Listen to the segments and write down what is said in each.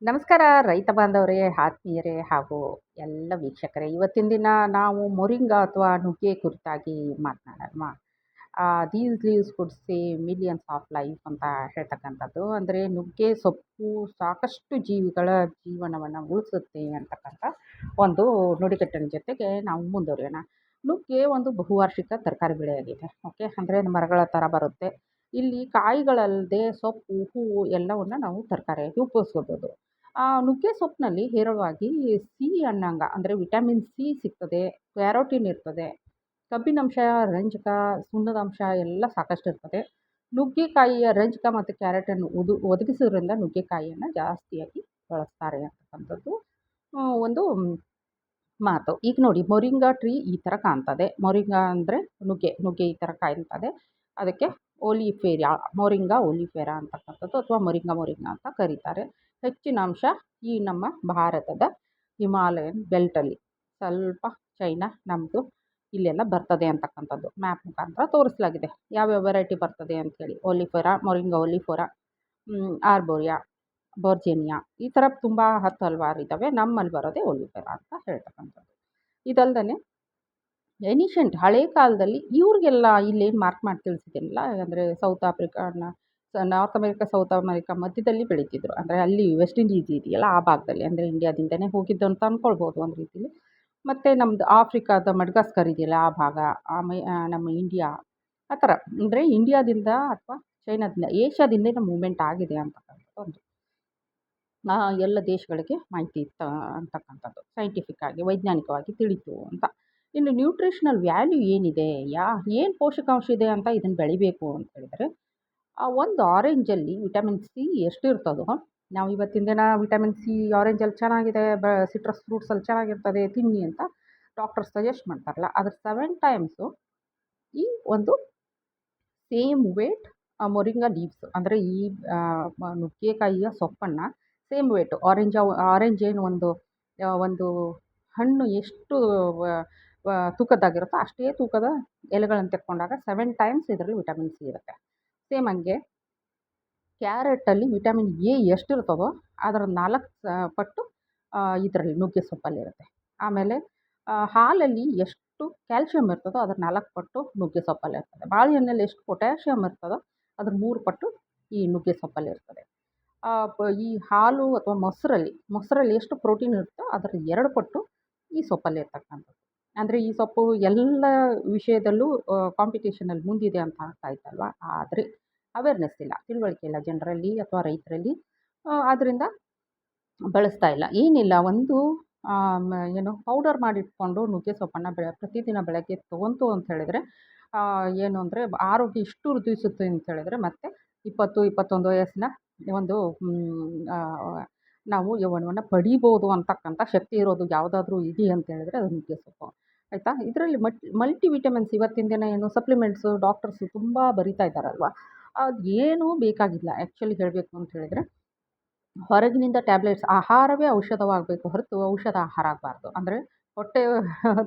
ನಮಸ್ಕಾರ ರೈತ ಬಾಂಧವರೇ, ಆತ್ಮೀಯರೇ ಹಾಗೂ ಎಲ್ಲ ವೀಕ್ಷಕರೇ. ಇವತ್ತಿನ ದಿನ ನಾವು ಮೊರಿಂಗಾ ಅಥವಾ ನುಗ್ಗೆ ಕುರಿತಾಗಿ ಮಾತನಾಡೋಣ. These leaves could save millions of life ಅಂತ ಹೇಳ್ತಕ್ಕಂಥದ್ದು. ಅಂದರೆ ನುಗ್ಗೆ ಸೊಪ್ಪು ಸಾಕಷ್ಟು ಜೀವಿಗಳ ಜೀವನವನ್ನು ಉಳಿಸುತ್ತೆ ಅಂತಕ್ಕಂಥ ಒಂದು ನುಡಿಗಟ್ಟಿನ ಜೊತೆಗೆ ನಾವು ಮುಂದುವರಿಯೋಣ. ನುಗ್ಗೆ ಒಂದು ಬಹುವಾರ್ಷಿಕ ತರಕಾರಿ ಬೆಳೆಯಾಗಿದೆ. ಓಕೆ, ಅಂದರೆ ಮರಗಳ ಥರ ಬರುತ್ತೆ. ಇಲ್ಲಿ ಕಾಯಿಗಳಲ್ಲದೆ ಸೊಪ್ಪು, ಹೂವು ಎಲ್ಲವನ್ನು ನಾವು ತರಕಾರಿಯಾಗಿ ಉಪಯೋಗಿಸ್ಕೋಬೋದು. ನುಗ್ಗೆ ಸೊಪ್ಪಿನಲ್ಲಿ ಹೇರಳವಾಗಿ ಸಿ ಅನ್ನಂಗ ಅಂದರೆ ವಿಟಮಿನ್ ಸಿ ಸಿಗ್ತದೆ, ಕ್ಯಾರೋಟಿನ್ ಇರ್ತದೆ, ಕಬ್ಬಿನಾಂಶ, ರಂಜಕ, ಸುಣ್ಣದ ಅಂಶ ಎಲ್ಲ ಸಾಕಷ್ಟು ಇರ್ತದೆ. ನುಗ್ಗೆಕಾಯಿಯ ರಂಜಕ ಮತ್ತು ಕ್ಯಾರೋಟಿನ್ ಒದಗಿಸೋದ್ರಿಂದ ನುಗ್ಗೆಕಾಯಿಯನ್ನು ಜಾಸ್ತಿಯಾಗಿ ಬಳಸ್ತಾರೆ ಅಂತಕ್ಕಂಥದ್ದು ಒಂದು ಮಾತು. ಈಗ ನೋಡಿ, ಮೊರಿಂಗಾ ಟ್ರೀ ಈ ಥರ ಕಾಣ್ತದೆ. ಮೊರಿಂಗಾ ಅಂದರೆ ನುಗ್ಗೆ ಈ ಥರ ಕಾಣ್ತದೆ. ಅದಕ್ಕೆ ಮೊರಿಂಗಾ ಒಲಿಫೆರಾ ಅಂತಕ್ಕಂಥದ್ದು ಅಥವಾ ಮೊರಿಂಗಾ ಅಂತ ಕರೀತಾರೆ. ಹೆಚ್ಚಿನ ಅಂಶ ಈ ನಮ್ಮ ಭಾರತದ ಹಿಮಾಲಯನ್ ಬೆಲ್ಟಲ್ಲಿ, ಸ್ವಲ್ಪ ಚೈನಾ ನಮ್ಮದು ಇಲ್ಲೆಲ್ಲ ಬರ್ತದೆ ಅಂತಕ್ಕಂಥದ್ದು ಮ್ಯಾಪ್ ಮುಖಾಂತರ ತೋರಿಸಲಾಗಿದೆ. ಯಾವ್ಯಾವ ವೆರೈಟಿ ಬರ್ತದೆ ಅಂಥೇಳಿ. ಮೊರಿಂಗಾ ಒಲಿಫೆರಾ, ಆರ್ಬೋರಿಯಾ, ಬರ್ಜೇನಿಯಾ ಈ ಥರ ತುಂಬ ಹಲವಾರು ಇದ್ದಾವೆ. ನಮ್ಮಲ್ಲಿ ಬರೋದೇ ಒಲಿಫೆರಾ ಅಂತ ಹೇಳ್ತಕ್ಕಂಥದ್ದು. ಇದಲ್ದೇ ಏನ್ಷಿಯಂಟ್ ಹಳೆ ಕಾಲದಲ್ಲಿ ಇವ್ರಿಗೆಲ್ಲ ಇಲ್ಲೇನು ಮಾರ್ಕ್ ಮಾಡಿ ತಿಳಿಸಿದ್ದೀನಲ್ಲ, ಅಂದರೆ ನಾರ್ತ್ ಅಮೆರಿಕ, ಸೌತ್ ಅಮೆರಿಕ ಮಧ್ಯದಲ್ಲಿ ಬೆಳೀತಿದ್ರು. ಅಂದರೆ ಅಲ್ಲಿ ವೆಸ್ಟ್ ಇಂಡೀಸ್ ಇದೆಯಲ್ಲ, ಆ ಭಾಗದಲ್ಲಿ, ಅಂದರೆ ಇಂಡಿಯಾದಿಂದನೇ ಹೋಗಿದ್ದು ಅಂತ ಅಂದ್ಕೊಳ್ಬೋದು ಒಂದು ರೀತಿಲಿ. ಮತ್ತು ನಮ್ಮದು ಆಫ್ರಿಕಾದ ಮಡ್ಗಾಸ್ಕರ್ ಇದೆಯಲ್ಲ, ಆ ಭಾಗ, ನಮ್ಮ ಇಂಡಿಯಾ, ಆ ಥರ. ಅಂದರೆ ಇಂಡಿಯಾದಿಂದ ಅಥವಾ ಚೈನಾದಿಂದ, ಏಷ್ಯಾದಿಂದ ಮೂವ್ಮೆಂಟ್ ಆಗಿದೆ ಅಂತಕ್ಕಂಥದ್ದು ಒಂದು ಎಲ್ಲ ದೇಶಗಳಿಗೆ ಮಾಹಿತಿ ಇತ್ತು ಅಂತಕ್ಕಂಥದ್ದು. ಸೈಂಟಿಫಿಕ್ ಆಗಿ, ವೈಜ್ಞಾನಿಕವಾಗಿ ತಿಳಿತು ಅಂತ. ಇನ್ನು ನ್ಯೂಟ್ರಿಷನಲ್ ವ್ಯಾಲ್ಯೂ ಏನಿದೆ, ಏನು ಪೋಷಕಾಂಶ ಇದೆ ಅಂತ ಇದನ್ನು ಬೆಳಿಬೇಕು ಅಂತ ಹೇಳಿದರೆ, ಒಂದು ಆರೆಂಜಲ್ಲಿ ವಿಟಮಿನ್ ಸಿ ಎಷ್ಟಿರ್ತದೋ, ನಾವು ಇವತ್ತಿನ ದಿನ ವಿಟಮಿನ್ ಸಿ ಆರೆಂಜಲ್ಲಿ ಚೆನ್ನಾಗಿದೆ, ಸಿಟ್ರಸ್ ಫ್ರೂಟ್ಸಲ್ಲಿ ಚೆನ್ನಾಗಿರ್ತದೆ, ತಿನ್ನಿ ಅಂತ ಡಾಕ್ಟರ್ ಸಜೆಸ್ಟ್ ಮಾಡ್ತಾರಲ್ಲ, ಅದ್ರ 7 ಟೈಮ್ಸು ಈ ಒಂದು ಸೇಮ್ ವೇಟ್ ಮೊರಿಂಗಾ ಲೀವ್ಸ್, ಅಂದರೆ ಈ ನುಗ್ಗೆಕಾಯಿಯ ಸೊಪ್ಪನ್ನು ಸೇಮ್ ವೇಟು ಆರೆಂಜ್ ಏನು ಒಂದು ಹಣ್ಣು ಎಷ್ಟು ತೂಕದ್ದಾಗಿರುತ್ತೋ ಅಷ್ಟೇ ತೂಕದ ಎಲೆಗಳನ್ನು ತೆಕ್ಕೊಂಡಾಗ 7 ಟೈಮ್ಸ್ ಇದರಲ್ಲಿ ವಿಟಮಿನ್ ಸಿ ಇರುತ್ತೆ. ಸೇಮ್ ಹಂಗೆ ಕ್ಯಾರೆಟಲ್ಲಿ ವಿಟಮಿನ್ ಎ ಎಷ್ಟಿರ್ತದೋ ಅದರ 4 ಪಟ್ಟು ಇದರಲ್ಲಿ ನುಗ್ಗೆ ಸೊಪ್ಪಲ್ಲಿರುತ್ತೆ. ಆಮೇಲೆ ಹಾಲಲ್ಲಿ ಎಷ್ಟು ಕ್ಯಾಲ್ಶಿಯಂ ಇರ್ತದೋ ಅದರ 4 ಪಟ್ಟು ನುಗ್ಗೆ ಸೊಪ್ಪಲ್ಲಿರ್ತದೆ. ಬಾಳೆಹಣ್ಣಲ್ಲಿ ಎಷ್ಟು ಪೊಟ್ಯಾಷಿಯಮ್ ಇರ್ತದೋ ಅದ್ರ 3 ಪಟ್ಟು ಈ ನುಗ್ಗೆ ಸೊಪ್ಪಲ್ಲಿರ್ತದೆ. ಈ ಹಾಲು ಅಥವಾ ಮೊಸರಲ್ಲಿ ಎಷ್ಟು ಪ್ರೋಟೀನ್ ಇರುತ್ತೋ ಅದರ 2 ಪಟ್ಟು ಈ ಸೊಪ್ಪಲ್ಲಿರ್ತಕ್ಕಂಥದ್ದು. ಅಂದರೆ ಈ ಸೊಪ್ಪು ಎಲ್ಲ ವಿಷಯದಲ್ಲೂ ಕಾಂಪಿಟೇಷನಲ್ಲಿ ಮುಂದಿದೆ ಅಂತ ಆಗ್ತಾಯಿತ್ತಲ್ವ. ಆದರೆ ಅವೇರ್ನೆಸ್ ಇಲ್ಲ, ತಿಳುವಳಿಕೆ ಇಲ್ಲ ಜನರಲ್ಲಿ ಅಥವಾ ರೈತರಲ್ಲಿ. ಆದ್ದರಿಂದ ಬಳಸ್ತಾ ಇಲ್ಲ. ಏನಿಲ್ಲ, ಒಂದು ಪೌಡರ್ ಮಾಡಿಟ್ಕೊಂಡು ನುಗ್ಗೆ ಸೊಪ್ಪನ್ನು ಪ್ರತಿದಿನ ಬೆಳಗ್ಗೆ ತೊಗೊಂತು ಅಂತ ಹೇಳಿದರೆ, ಏನು ಅಂದರೆ ಆರೋಗ್ಯ ಇಷ್ಟು ವೃದ್ಧಿಸುತ್ತೆ ಅಂತ ಹೇಳಿದರೆ, ಮತ್ತು 20-21 ವಯಸ್ಸಿನ ಒಂದು ನಾವು ಯೌವನವನ್ನು ಪಡೀಬೋದು ಅಂತಕ್ಕಂಥ ಶಕ್ತಿ ಇರೋದು ಯಾವುದಾದ್ರೂ ಇದೆ ಅಂತ ಹೇಳಿದರೆ ಅದು ನುಗ್ಗೆ ಸೊಪ್ಪು, ಆಯಿತಾ. ಇದರಲ್ಲಿ ಮಲ್ಟಿ ವಿಟಮಿನ್ಸ್ ಇವತ್ತಿನ ದಿನ ಏನು ಸಪ್ಲಿಮೆಂಟ್ಸು ಡಾಕ್ಟರ್ಸು ತುಂಬ ಬರಿತಾ ಇದ್ದಾರಲ್ವ, ಅದು ಏನೂ ಬೇಕಾಗಿಲ್ಲ ಆ್ಯಕ್ಚುಲಿ ಹೇಳಬೇಕು ಅಂತ ಹೇಳಿದರೆ. ಹೊರಗಿನಿಂದ ಟ್ಯಾಬ್ಲೆಟ್ಸ್, ಆಹಾರವೇ ಔಷಧವಾಗಬೇಕು ಹೊರತು ಔಷಧ ಆಹಾರ ಆಗಬಾರ್ದು. ಅಂದರೆ ಹೊಟ್ಟೆ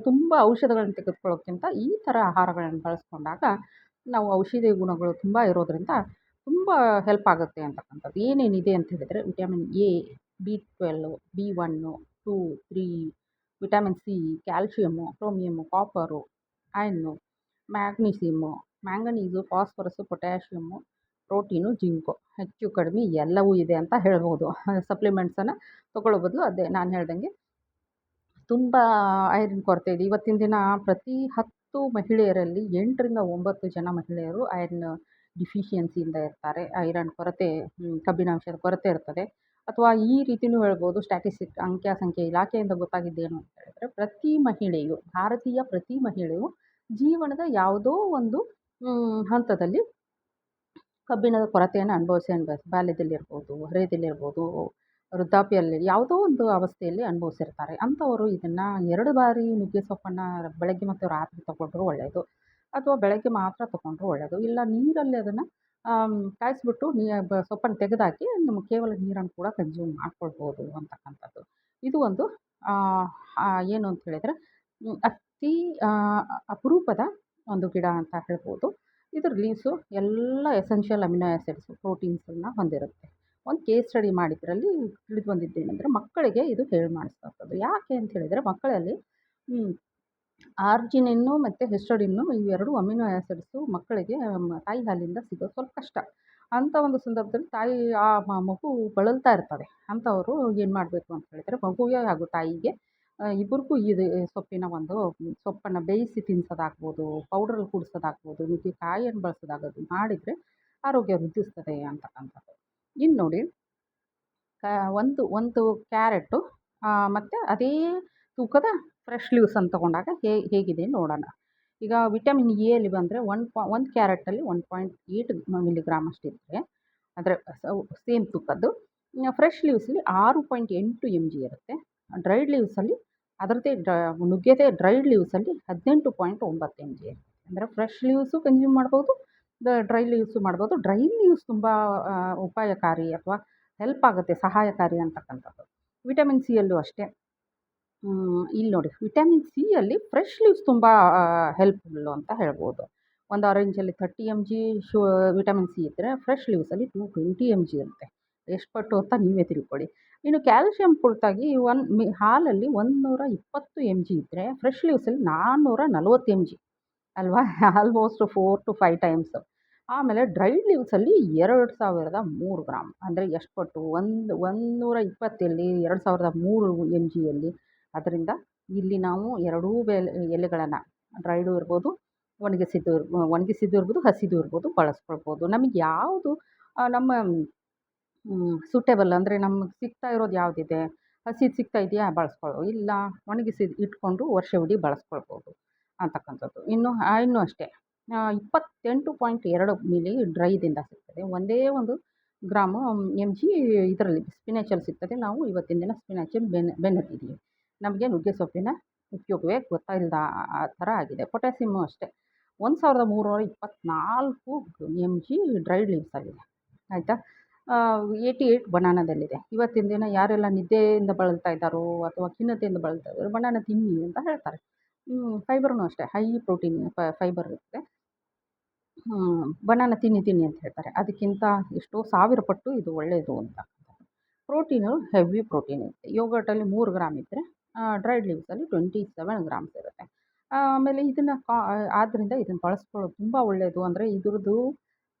ತುಂಬ ಔಷಧಗಳನ್ನು ತೆಗೆದುಕೊಳ್ಳೋಕ್ಕಿಂತ ಈ ಥರ ಆಹಾರಗಳನ್ನು ಬಳಸ್ಕೊಂಡಾಗ ನಾವು ಔಷಧಿ ಗುಣಗಳು ತುಂಬ ಇರೋದರಿಂದ ತುಂಬ ಹೆಲ್ಪ್ ಆಗುತ್ತೆ ಅಂತಕ್ಕಂಥದ್ದು. ಏನೇನಿದೆ ಅಂತ ಹೇಳಿದರೆ, vitamin A, B12, B1, 2, 3, vitamin C, calcium, chromium, copper, iron, magnesium, manganese, phosphorus, potassium, protein, zinc, ಹೆಚ್ಚು ಕಡಿಮೆ ಎಲ್ಲವೂ ಇದೆ ಅಂತ ಹೇಳ್ಬೋದು. ಸಪ್ಲಿಮೆಂಟ್ಸನ್ನು ತೊಗೊಳ್ಳೋ ಬದಲು ಅದೇ ನಾನು ಹೇಳ್ದಂಗೆ ತುಂಬ ಐರನ್ ಕೊರತೆ ಇದೆ. ಇವತ್ತಿನ ದಿನ ಪ್ರತಿ 10 ಮಹಿಳೆಯರಲ್ಲಿ 8ರಿಂದ 9 ಜನ ಮಹಿಳೆಯರು ಐರನ್ ಡಿಫಿಷಿಯನ್ಸಿಯಿಂದ ಇರ್ತಾರೆ. ಐರನ್ ಕೊರತೆ, ಕಬ್ಬಿನಾಂಶದ ಕೊರತೆ ಇರ್ತದೆ. ಅಥವಾ ಈ ರೀತಿಯೂ ಹೇಳ್ಬೋದು, ಅಂಕ್ಯಸಂಖ್ಯೆ ಇಲಾಖೆಯಿಂದ ಗೊತ್ತಾಗಿದ್ದೇನು ಅಂತ ಹೇಳಿದರೆ, ಭಾರತೀಯ ಪ್ರತಿ ಮಹಿಳೆಯು ಜೀವನದ ಯಾವುದೋ ಒಂದು ಹಂತದಲ್ಲಿ ಕಬ್ಬಿಣದ ಕೊರತೆಯನ್ನು ಬಾಲ್ಯದಲ್ಲಿರ್ಬೋದು, ಹರೆಯದಲ್ಲಿರ್ಬೋದು, ವೃದ್ಧಾಪ್ಯದಲ್ಲಿ ಯಾವುದೋ ಒಂದು ಅವಸ್ಥೆಯಲ್ಲಿ ಅನುಭವಿಸಿರ್ತಾರೆ. ಅಂಥವರು ಇದನ್ನು 2 ಬಾರಿ ನುಗ್ಗೆ ಸೊಪ್ಪನ್ನು ಬೆಳಗ್ಗೆ ಮತ್ತು ರಾತ್ರಿ ತಗೊಂಡ್ರೂ ಒಳ್ಳೆಯದು, ಅಥವಾ ಬೆಳಗ್ಗೆ ಮಾತ್ರ ತಗೊಂಡ್ರೂ ಒಳ್ಳೆಯದು. ಇಲ್ಲ, ನೀರಲ್ಲಿ ಅದನ್ನು ಕಾಯಿಸ್ಬಿಟ್ಟು ಸೊಪ್ಪನ್ನು ತೆಗೆದಾಕಿ ಕೇವಲ ನೀರನ್ನು ಕೂಡ ಕನ್ಸ್ಯೂಮ್ ಮಾಡ್ಕೊಳ್ಬೋದು ಅಂತಕ್ಕಂಥದ್ದು. ಇದು ಒಂದು ಏನು ಅಂತ ಹೇಳಿದರೆ ಅತಿ ಅಪರೂಪದ ಒಂದು ಗಿಡ ಅಂತ ಹೇಳ್ಬೋದು. ಇದರ ಲೀವ್ಸು ಎಲ್ಲ ಎಸೆನ್ಷಿಯಲ್ ಅಮಿನೋ ಆ್ಯಸಿಡ್ಸು, ಪ್ರೋಟೀನ್ಸನ್ನು ಹೊಂದಿರುತ್ತೆ. ಒಂದು ಕೇಸ್ ಸ್ಟಡಿ ಮಾಡಿದ್ರಲ್ಲಿ ತಿಳಿದು ಬಂದಿದ್ದೇನೆಂದರೆ ಮಕ್ಕಳಿಗೆ ಇದು ಹೇಳಿ ಮಾಡಿಸುವಂಥದ್ದು. ಯಾಕೆ ಅಂತ ಹೇಳಿದರೆ ಮಕ್ಕಳಲ್ಲಿ ಆರ್ಜಿನಿನ್ನು ಮತ್ತು ಹಿಸ್ಟಡಿನ್ನು ಇವೆರಡು ಅಮಿನೋ ಆ್ಯಸಿಡ್ಸು ಮಕ್ಕಳಿಗೆ ತಾಯಿ ಹಾಲಿಂದ ಸಿಗೋದು ಸ್ವಲ್ಪ ಕಷ್ಟ. ಅಂಥ ಒಂದು ಸಂದರ್ಭದಲ್ಲಿ ತಾಯಿ ಆ ಮಗು ಬಳಲ್ತಾ ಇರ್ತದೆ. ಅಂಥವರು ಏನು ಮಾಡಬೇಕು ಅಂತ ಹೇಳಿದರೆ ಮಗುವಿಗೆ ಹಾಗೂ ತಾಯಿಗೆ ಇಬ್ಬರಿಗೂ ಇದು ಸೊಪ್ಪನ್ನು ಬೇಯಿಸಿ ತಿನ್ನಿಸೋದಾಗ್ಬೋದು, ಪೌಡ್ರಲ್ಲಿ ಕುಡಿಸೋದಾಗ್ಬೋದು, ನುಗ್ಗೆಕಾಯಿಯನ್ನು ಬಳಸೋದಾಗೋದು ಮಾಡಿದರೆ ಆರೋಗ್ಯ ವೃದ್ಧಿಸ್ತದೆ ಅಂತಕ್ಕಂಥದ್ದು. ಇನ್ನು ನೋಡಿ ಒಂದು ಕ್ಯಾರೆಟು ಮತ್ತು ಅದೇ ತೂಕದ ಫ್ರೆಶ್ ಲೀವ್ಸನ್ನು ತೊಗೊಂಡಾಗ ಹೇಗಿದೆ ನೋಡೋಣ. ಈಗ ವಿಟಮಿನ್ ಎಲ್ಲಿ ಬಂದರೆ ಒಂದು ಕ್ಯಾರೆಟಲ್ಲಿ 1.8 ಮಿಲಿಗ್ರಾಮ್ ಅಷ್ಟಿದ್ದರೆ ಅಂದರೆ ಸೇಮ್ ತೂಕದ್ದು. ಫ್ರೆಶ್ ಲೀವ್ಸಲ್ಲಿ 6.8 mg ಇರುತ್ತೆ. ಡ್ರೈಡ್ ಲೀವ್ಸಲ್ಲಿ ಅದರದ್ದೇ ನುಗ್ಗೆದೇ ಡ್ರೈಡ್ ಲೀವ್ಸಲ್ಲಿ 18.9 mg ಇರುತ್ತೆ. ಅಂದರೆ ಫ್ರೆಶ್ ಲೀವ್ಸು ಕನ್ಸ್ಯೂಮ್ ಮಾಡ್ಬೋದು, ಡ್ರೈ ಲೀವ್ಸು ಮಾಡ್ಬೋದು. ಡ್ರೈ ಲೀವ್ಸ್ ತುಂಬ ಉಪಾಯಕಾರಿ ಅಥವಾ ಹೆಲ್ಪ್ ಆಗುತ್ತೆ, ಸಹಾಯಕಾರಿ ಅಂತಕ್ಕಂಥದ್ದು. ವಿಟಮಿನ್ ಸಿ ಯಲ್ಲೂ ಅಷ್ಟೇ. ಇಲ್ಲಿ ನೋಡಿ ವಿಟಮಿನ್ ಸಿ ಯಲ್ಲಿ ಫ್ರೆಶ್ ಲೀವ್ಸ್ ತುಂಬ ಹೆಲ್ಪ್ಫುಲ್ಲು ಅಂತ ಹೇಳ್ಬೋದು. ಒಂದು ಆರೆಂಜಲ್ಲಿ 30 mg ವಿಟಮಿನ್ ಸಿ ಇದ್ದರೆ ಫ್ರೆಶ್ ಲೀವ್ಸಲ್ಲಿ 220 mg ಇರುತ್ತೆ. ಎಷ್ಟು ಪಟ್ಟು ಅಂತ ನೀವೇ ತಿಳ್ಕೊಳ್ಳಿ. ಇನ್ನು ಕ್ಯಾಲ್ಶಿಯಂ ಕುರಿತಾಗಿ ಹಾಲಲ್ಲಿ 120 mg ಇದ್ದರೆ ಫ್ರೆಶ್ ಲೀವ್ಸಲ್ಲಿ 440 mg ಅಲ್ವಾ, ಆಲ್ಮೋಸ್ಟ್ 4 to 5 ಟೈಮ್ಸು. ಆಮೇಲೆ ಡ್ರೈಡ್ ಲೀವ್ಸಲ್ಲಿ 2003 ಗ್ರಾಮ್ ಅಂದರೆ ಎಷ್ಟು ಪಟ್ಟು, 120 2003 mgಯಲ್ಲಿ. ಅದರಿಂದ ಇಲ್ಲಿ ನಾವು ಎರಡೂ ಎಲೆಗಳನ್ನು ಡ್ರೈಡು ಇರ್ಬೋದು, ಒಣಗಿಸಿದ್ದು ಇರ್ಬೋದು, ಹಸಿದು ಇರ್ಬೋದು ಬಳಸ್ಕೊಳ್ಬೋದು. ನಮಗೆ ಯಾವುದು ನಮ್ಮ ಸೂಟೇಬಲ್ ಅಂದರೆ ನಮಗೆ ಸಿಗ್ತಾ ಇರೋದು ಯಾವುದಿದೆ, ಹಸಿದು ಸಿಗ್ತಾ ಇದೆಯಾ ಬಳಸ್ಕೊಳ್ಳೋ, ಇಲ್ಲ ಒಣಗಿಸಿದ್ದು ಇಟ್ಕೊಂಡು ವರ್ಷವಿಡೀ ಬಳಸ್ಕೊಳ್ಬೋದು ಅಂತಕ್ಕಂಥದ್ದು. ಇನ್ನೂ ಅಷ್ಟೇ 28.2 ಮಿಲಿ ಡ್ರೈದಿಂದ ಸಿಗ್ತದೆ. ಒಂದೇ 1 ಗ್ರಾಮು mg ಇದರಲ್ಲಿ ಸ್ಪಿನಾಚಲ್ಲಿ ಸಿಗ್ತದೆ. ನಾವು ಇವತ್ತಿನ ದಿನ ಸ್ಪಿನಾಚನ್ನು ಬೆನ್ನತ್ತಿದ್ದೀವಿ. ನಮಗೆ ನುಗ್ಗೆ ಸೊಪ್ಪಿನ ಉಪಯೋಗವೇ ಗೊತ್ತಾಗಿಲ್ಲದ ಆ ಥರ ಆಗಿದೆ. ಪೊಟ್ಯಾಸಿಯಮ್ಮು ಅಷ್ಟೇ 1324 mg ಡ್ರೈಡ್ ಲೀವ್ಸಲ್ಲಿದೆ. ಆಯಿತಾ. 88 ಬನಾನದಲ್ಲಿದೆ. ಇವತ್ತಿನ ದಿನ ಯಾರೆಲ್ಲ ನಿದ್ದೆಯಿಂದ ಬಳಲ್ತಾ ಇದ್ದಾರೋ ಅಥವಾ ಖಿನ್ನತೆಯಿಂದ ಬಳಲ್ತಾ ಇದ್ದಾರೋ ಬನಾನ ತಿನ್ನಿ ಅಂತ ಹೇಳ್ತಾರೆ. ಫೈಬರ್ನೂ ಅಷ್ಟೇ ಹೈ ಪ್ರೋಟೀನ್ ಫೈಬರ್ ಇರುತ್ತೆ. ಬನಾನ ತಿನ್ನಿ ಅಂತ ಹೇಳ್ತಾರೆ. ಅದಕ್ಕಿಂತ ಎಷ್ಟೋ 1000 ಪಟ್ಟು ಇದು ಒಳ್ಳೆಯದು ಅಂತ. ಪ್ರೋಟೀನು ಹೆವಿ ಪ್ರೋಟೀನ್ ಇರುತ್ತೆ. ಯೋಗರ್ಟಲ್ಲಿ 3 ಗ್ರಾಮ್ ಇದ್ದರೆ ಡ್ರೈಡ್ ಲೀವ್ಸಲ್ಲಿ 27 ಗ್ರಾಮ್ಸ್ ಇರುತ್ತೆ. ಆಮೇಲೆ ಆದ್ದರಿಂದ ಇದನ್ನು ಬಳಸ್ಕೊಳ್ಳೋದು ತುಂಬ ಒಳ್ಳೆಯದು. ಅಂದರೆ ಇದ್ರದ್ದು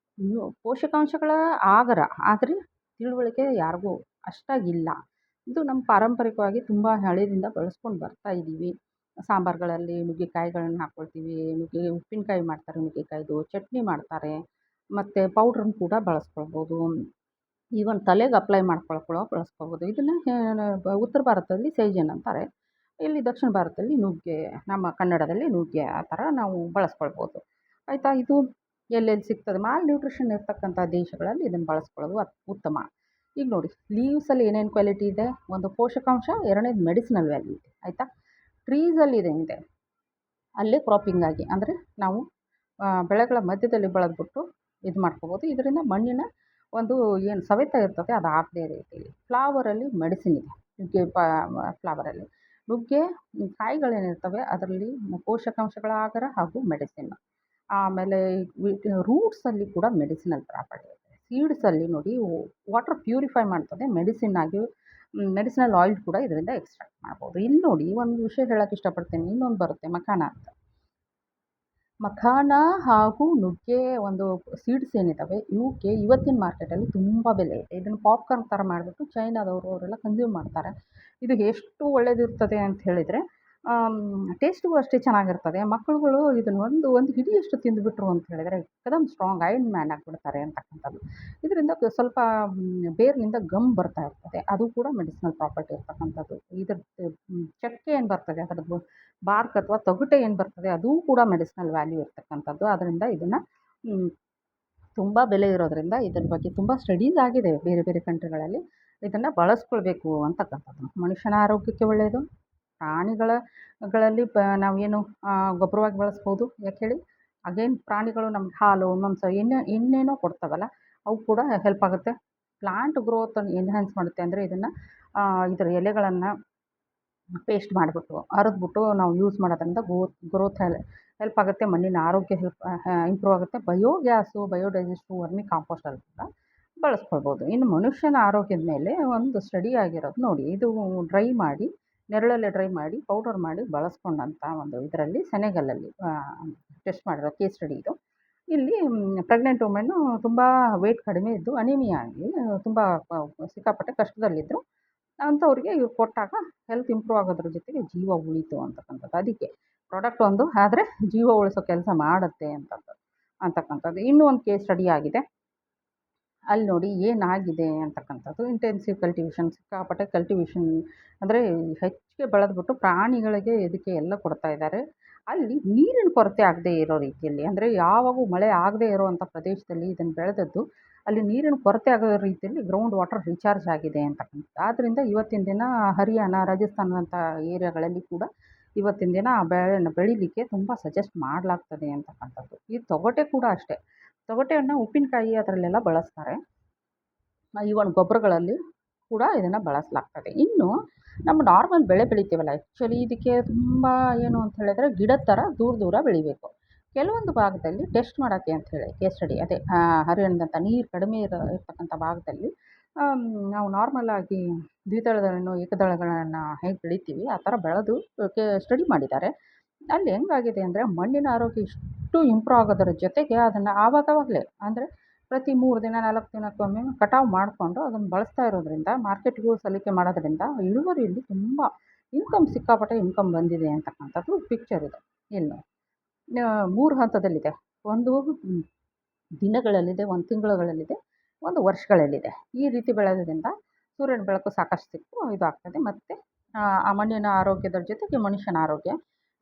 ಪೋಷಕಾಂಶಗಳ ಆಗರ, ಆದರೆ ತಿಳುವಳಿಕೆ ಯಾರಿಗೂ ಅಷ್ಟಾಗಿಲ್ಲ. ಇದು ನಮ್ಮ ಪಾರಂಪರಿಕವಾಗಿ ತುಂಬ ಹಳೆಯದಿಂದ ಬಳಸ್ಕೊಂಡು ಬರ್ತಾ ಇದ್ದೀವಿ. ಸಾಂಬಾರುಗಳಲ್ಲಿ ನುಗ್ಗೆಕಾಯಿಗಳನ್ನ ಹಾಕ್ಕೊಳ್ತೀವಿ, ಉಪ್ಪಿನಕಾಯಿ ಮಾಡ್ತಾರೆ, ನುಗ್ಗೆಕಾಯಿದು ಚಟ್ನಿ ಮಾಡ್ತಾರೆ, ಮತ್ತು ಪೌಡ್ರನ್ನು ಕೂಡ ಬಳಸ್ಕೊಳ್ಬೋದು. ಈವನ್ ತಲೆಗೆ ಅಪ್ಲೈ ಬಳಸ್ಕೊಳ್ಬೋದು. ಇದನ್ನು ಉತ್ತರ ಭಾರತದಲ್ಲಿ ಸೈಜನ್ ಅಂತಾರೆ, ಇಲ್ಲಿ ದಕ್ಷಿಣ ಭಾರತದಲ್ಲಿ ನುಗ್ಗೆ, ನಮ್ಮ ಕನ್ನಡದಲ್ಲಿ ನುಗ್ಗೆ, ಆ ಥರ ನಾವು ಬಳಸ್ಕೊಳ್ಬೋದು. ಆಯಿತಾ. ಇದು ಎಲ್ಲೆಲ್ಲಿ ಸಿಗ್ತದೆ, ಮಾಲ್ ನ್ಯೂಟ್ರಿಷನ್ ಇರ್ತಕ್ಕಂಥ ದೇಶಗಳಲ್ಲಿ ಇದನ್ನು ಬಳಸ್ಕೊಳ್ಳೋದು ಉತ್ತಮ. ಈಗ ನೋಡಿ ಲೀವ್ಸಲ್ಲಿ ಏನೇನು ಕ್ವಾಲಿಟಿ ಇದೆ, ಒಂದು ಪೋಷಕಾಂಶ, ಎರಡನೇದು ಮೆಡಿಸಿನಲ್ ವ್ಯಾಲ್ಯೂ ಇದೆ. ಆಯಿತಾ. ಟ್ರೀಸಲ್ಲಿ ಇದೆ ಅಲ್ಲಿ ಕ್ರಾಪಿಂಗ್ ಆಗಿ ಅಂದರೆ ನಾವು ಬೆಳೆಗಳ ಮಧ್ಯದಲ್ಲಿ ಬೆಳೆದ್ಬಿಟ್ಟು ಇದು ಮಾಡ್ಕೋಬೋದು. ಇದರಿಂದ ಮಣ್ಣಿನ ಒಂದು ಏನು ಸವೆತ ಇರ್ತದೆ ಅದು ಆಗದೇ ರೀತಿಯಲ್ಲಿ. ಫ್ಲವರಲ್ಲಿ ಮೆಡಿಸಿನ್ ಇದೆ. ನುಗ್ಗೆ ಫ್ಲವರಲ್ಲಿ ನುಗ್ಗೆ ಕಾಯಿಗಳೇನಿರ್ತವೆ ಅದರಲ್ಲಿ ಪೋಷಕಾಂಶಗಳ ಆಗರ ಹಾಗೂ ಮೆಡಿಸಿನ್. ಆಮೇಲೆ ರೂಟ್ಸಲ್ಲಿ ಕೂಡ ಮೆಡಿಸಿನಲ್ ಪ್ರಾಪರ್ಟಿ ಇದೆ. ಸೀಡ್ಸಲ್ಲಿ ನೋಡಿ ವಾಟರ್ ಪ್ಯೂರಿಫೈ ಮಾಡ್ತದೆ, ಮೆಡಿಸಿನಲ್ ಆಯಿಲ್ ಕೂಡ ಇದರಿಂದ ಎಕ್ಸ್ಟ್ರಾಕ್ಟ್ ಮಾಡ್ಬೋದು. ಇಲ್ಲಿ ನೋಡಿ ಒಂದು ವಿಷಯ ಹೇಳೋಕ್ಕೆ ಇಷ್ಟಪಡ್ತೀನಿ. ಇನ್ನೊಂದು ಬರುತ್ತೆ ಮಖಾನ ಅಂತ. ಮಖಾನ ಹಾಗೂ ನುಗ್ಗೆ ಒಂದು ಸೀಡ್ಸ್ ಏನಿದ್ದಾವೆ ಇವಕ್ಕೆ ಇವತ್ತಿನ ಮಾರ್ಕೆಟಲ್ಲಿ ತುಂಬ ಬೆಲೆ ಇದೆ. ಇದನ್ನು ಪಾಪ್ಕಾರ್ನ್ ಥರ ಮಾಡಿಬಿಟ್ಟು ಚೈನಾದವರು ಅವರೆಲ್ಲ ಕನ್ಸ್ಯೂಮ್ ಮಾಡ್ತಾರೆ. ಇದು ಎಷ್ಟು ಒಳ್ಳೆಯದಿರ್ತದೆ ಅಂತ ಹೇಳಿದರೆ ಟೇಸ್ಟಿಗೂ ಅಷ್ಟೇ ಚೆನ್ನಾಗಿರ್ತದೆ. ಮಕ್ಕಳುಗಳು ಇದನ್ನು ಒಂದು ಹಿಡಿಯಷ್ಟು ತಿಂದುಬಿಟ್ರು ಅಂತ ಹೇಳಿದರೆ ಏಕದಮ್ ಸ್ಟ್ರಾಂಗ್ ಐರನ್ ಮ್ಯಾನ್ ಆಗಿಬಿಡ್ತಾರೆ ಅಂತಕ್ಕಂಥದ್ದು. ಇದರಿಂದ ಸ್ವಲ್ಪ ಬೇರಿನಿಂದ ಗಮ್ ಬರ್ತಾ ಇರ್ತದೆ, ಅದು ಕೂಡ ಮೆಡಿಸಿನಲ್ ಪ್ರಾಪರ್ಟಿ ಇರ್ತಕ್ಕಂಥದ್ದು. ಇದ್ರದ್ದು ಚಕ್ಕೆ ಏನು ಬರ್ತದೆ, ಅದರದ್ದು ಬಾರ್ಕ್ ಅಥವಾ ತೊಗಟೆ ಏನು ಬರ್ತದೆ, ಅದೂ ಕೂಡ ಮೆಡಿಸಿನಲ್ ವ್ಯಾಲ್ಯೂ ಇರ್ತಕ್ಕಂಥದ್ದು. ಅದರಿಂದ ಇದನ್ನು ತುಂಬ ಬೆಲೆ ಇರೋದರಿಂದ ಇದರ ಬಗ್ಗೆ ತುಂಬ ಸ್ಟಡೀಸ್ ಆಗಿದೆ ಬೇರೆ ಬೇರೆ ಕಂಟ್ರಿಗಳಲ್ಲಿ. ಇದನ್ನು ಬಳಸ್ಕೊಳ್ಬೇಕು ಅಂತಕ್ಕಂಥದ್ದು. ಮನುಷ್ಯನ ಆರೋಗ್ಯಕ್ಕೆ ಒಳ್ಳೆಯದು. ಪ್ರಾಣಿಗಳಲ್ಲಿ ನಾವೇನು ಗೊಬ್ಬರವಾಗಿ ಬಳಸ್ಬೋದು. ಯಾಕೆ ಹೇಳಿ, ಅಗೇನ್ ಪ್ರಾಣಿಗಳು ನಮ್ಗೆ ಹಾಲು, ಮಾಂಸ ಏನೇನೋ ಕೊಡ್ತಾವಲ್ಲ, ಅವು ಕೂಡ ಹೆಲ್ಪ್ ಆಗುತ್ತೆ. ಪ್ಲಾಂಟ್ ಗ್ರೋತನ್ನು ಎನ್ಹ್ಯಾನ್ಸ್ ಮಾಡುತ್ತೆ. ಅಂದರೆ ಇದರ ಎಲೆಗಳನ್ನು ಪೇಸ್ಟ್ ಮಾಡಿಬಿಟ್ಟು ಅರೆದ್ಬಿಟ್ಟು ನಾವು ಯೂಸ್ ಮಾಡೋದ್ರಿಂದ ಗ್ರೋತ್ ಹೆಲ್ಪ್ ಆಗುತ್ತೆ. ಮಣ್ಣಿನ ಆರೋಗ್ಯ ಇಂಪ್ರೂವ್ ಆಗುತ್ತೆ. ಬಯೋಗ್ಯಾಸು, ಬಯೋಡೈಜೆಸ್ಟು, ವರ್ಮಿ ಕಾಂಪೋಸ್ಟಲ್ಲಿ ಕೂಡ ಬಳಸ್ಕೊಳ್ಬೋದು. ಇನ್ನು ಮನುಷ್ಯನ ಆರೋಗ್ಯದ ಮೇಲೆ ಒಂದು ಸ್ಟಡಿ ಆಗಿರೋದು ನೋಡಿ. ಇದು ಡ್ರೈ ಮಾಡಿ, ನೆರಳಲ್ಲೇ ಡ್ರೈ ಮಾಡಿ, ಪೌಡರ್ ಮಾಡಿ ಬಳಸ್ಕೊಂಡಂಥ ಒಂದು ಇದರಲ್ಲಿ ಸೆನೆಗಲಲ್ಲಿ ಟೆಸ್ಟ್ ಮಾಡಿರೋ ಕೇಸ್ ಸ್ಟಡಿ ಇದು. ಇಲ್ಲಿ ಪ್ರೆಗ್ನೆಂಟ್ ವುಮೆನ್ನು ತುಂಬ ವೆಯ್ಟ್ ಕಡಿಮೆ ಇದ್ದು ಅನೀಮಿಯಾ ಆಗಿ ತುಂಬ ಸಿಕ್ಕಾಪಟ್ಟೆ ಕಷ್ಟದಲ್ಲಿದ್ದರು. ಅಂಥವ್ರಿಗೆ ಇವ್ರು ಕೊಟ್ಟಾಗ ಹೆಲ್ತ್ ಇಂಪ್ರೂವ್ ಆಗೋದ್ರ ಜೊತೆಗೆ ಜೀವ ಉಳೀತು ಅಂತಕ್ಕಂಥದ್ದು. ಅದಕ್ಕೆ ಪ್ರಾಡಕ್ಟ್ ಒಂದು ಆದರೆ ಜೀವ ಉಳಿಸೋ ಕೆಲಸ ಮಾಡುತ್ತೆ ಅಂತಕ್ಕಂಥದ್ದು. ಇನ್ನೂ ಒಂದು ಕೇಸ್ ಸ್ಟಡಿ ಆಗಿದೆ. ಅಲ್ಲಿ ನೋಡಿ ಏನಾಗಿದೆ ಅಂತಕ್ಕಂಥದ್ದು. ಇಂಟೆನ್ಸಿವ್ ಕಲ್ಟಿವೇಷನ್, ಸಿಕ್ಕಾಪಟ್ಟೆ ಕಲ್ಟಿವೇಷನ್ ಅಂದರೆ ಹೆಚ್ಚಿಗೆ ಬೆಳೆದ್ಬಿಟ್ಟು ಪ್ರಾಣಿಗಳಿಗೆ ಇದಕ್ಕೆ ಎಲ್ಲ ಕೊಡ್ತಾ ಇದ್ದಾರೆ. ಅಲ್ಲಿ ನೀರಿನ ಕೊರತೆ ಆಗದೇ ಇರೋ ರೀತಿಯಲ್ಲಿ, ಅಂದರೆ ಯಾವಾಗೂ ಮಳೆ ಆಗದೇ ಇರೋವಂಥ ಪ್ರದೇಶದಲ್ಲಿ ಇದನ್ನು ಬೆಳೆದದ್ದು, ಅಲ್ಲಿ ನೀರಿನ ಕೊರತೆ ಆಗೋ ರೀತಿಯಲ್ಲಿ ಗ್ರೌಂಡ್ ವಾಟರ್ ರೀಚಾರ್ಜ್ ಆಗಿದೆ ಅಂತಕ್ಕಂಥದ್ದು. ಆದ್ದರಿಂದ ಇವತ್ತಿನ ದಿನ ಹರಿಯಾಣ, ರಾಜಸ್ಥಾನ ಅಂಥ ಏರಿಯಾಗಳಲ್ಲಿ ಕೂಡ ಇವತ್ತಿನ ದಿನ ಆ ಬೆಳೆನ ಬೆಳೀಲಿಕ್ಕೆ ತುಂಬ ಸಜೆಸ್ಟ್ ಮಾಡಲಾಗ್ತದೆ ಅಂತಕ್ಕಂಥದ್ದು. ಈ ತೊಗಟೆ ಕೂಡ ಅಷ್ಟೇ. ತೊಗಟೆಯನ್ನು ಉಪ್ಪಿನಕಾಯಿ ಅದರಲ್ಲೆಲ್ಲ ಬಳಸ್ತಾರೆ. ಈವನ್ ಗೊಬ್ಬರಗಳಲ್ಲಿ ಕೂಡ ಇದನ್ನು ಬಳಸಲಾಗ್ತದೆ. ಇನ್ನು ನಮ್ಮ ನಾರ್ಮಲ್ ಬೆಳೆ ಬೆಳಿತೀವಲ್ಲ, ಆ್ಯಕ್ಚುಲಿ ಇದಕ್ಕೆ ತುಂಬ ಏನು ಅಂತ ಹೇಳಿದ್ರೆ ಗಿಡದ ಥರ ದೂರ ದೂರ ಬೆಳಿಬೇಕು. ಕೆಲವೊಂದು ಭಾಗದಲ್ಲಿ ಟೆಸ್ಟ್ ಮಾಡೋಕ್ಕೆ ಅಂಥೇಳಿ ಕೇಸ್ ಸ್ಟಡಿ, ಅದೇ ಹರಿಯಾಣದಂಥ ನೀರು ಕಡಿಮೆ ಇರ್ತಕ್ಕಂಥ ಭಾಗದಲ್ಲಿ ನಾವು ನಾರ್ಮಲಾಗಿ ದ್ವಿದಳಗಳನ್ನು, ಏಕದಳಗಳನ್ನು ಹೇಗೆ ಬೆಳಿತೀವಿ ಆ ಥರ ಬೆಳೆದು ಸ್ಟಡಿ ಮಾಡಿದ್ದಾರೆ. ಅಲ್ಲಿ ಹೆಂಗಾಗಿದೆ ಅಂದರೆ ಮಣ್ಣಿನ ಆರೋಗ್ಯ ಇಷ್ಟು ಇಂಪ್ರೂವ್ ಆಗೋದರ ಜೊತೆಗೆ ಅದನ್ನು ಆವಾಗವಾಗಲೇ, ಅಂದರೆ ಪ್ರತಿ 3 ದಿನ 4 ದಿನಕ್ಕೊಮ್ಮೆ ಕಟಾವು ಮಾಡಿಕೊಂಡು ಅದನ್ನು ಬಳಸ್ತಾ ಇರೋದ್ರಿಂದ, ಮಾರ್ಕೆಟ್ಗೂ ಸಲಿಕೆ ಮಾಡೋದ್ರಿಂದ ಇಳುವರಿಯಲ್ಲಿ ತುಂಬ ಸಿಕ್ಕಾಪಟ್ಟೆ ಇನ್ಕಮ್ ಬಂದಿದೆ ಅಂತಕ್ಕಂಥದ್ದು ಪಿಕ್ಚರ್ ಇದೆ. ಇನ್ನು 3 ಹಂತದಲ್ಲಿದೆ. ಒಂದು ದಿನಗಳಲ್ಲಿದೆ, ಒಂದು ತಿಂಗಳುಗಳಲ್ಲಿದೆ, ಒಂದು ವರ್ಷಗಳಲ್ಲಿದೆ. ಈ ರೀತಿ ಬೆಳೆಯೋದ್ರಿಂದ ಸೂರ್ಯನ ಬೆಳಕು ಸಾಕಷ್ಟು ಸಿಕ್ಕು ಇದಾಗ್ತದೆ. ಮತ್ತು ಆ ಮಣ್ಣಿನ ಆರೋಗ್ಯದ ಜೊತೆಗೆ ಮನುಷ್ಯನ ಆರೋಗ್ಯ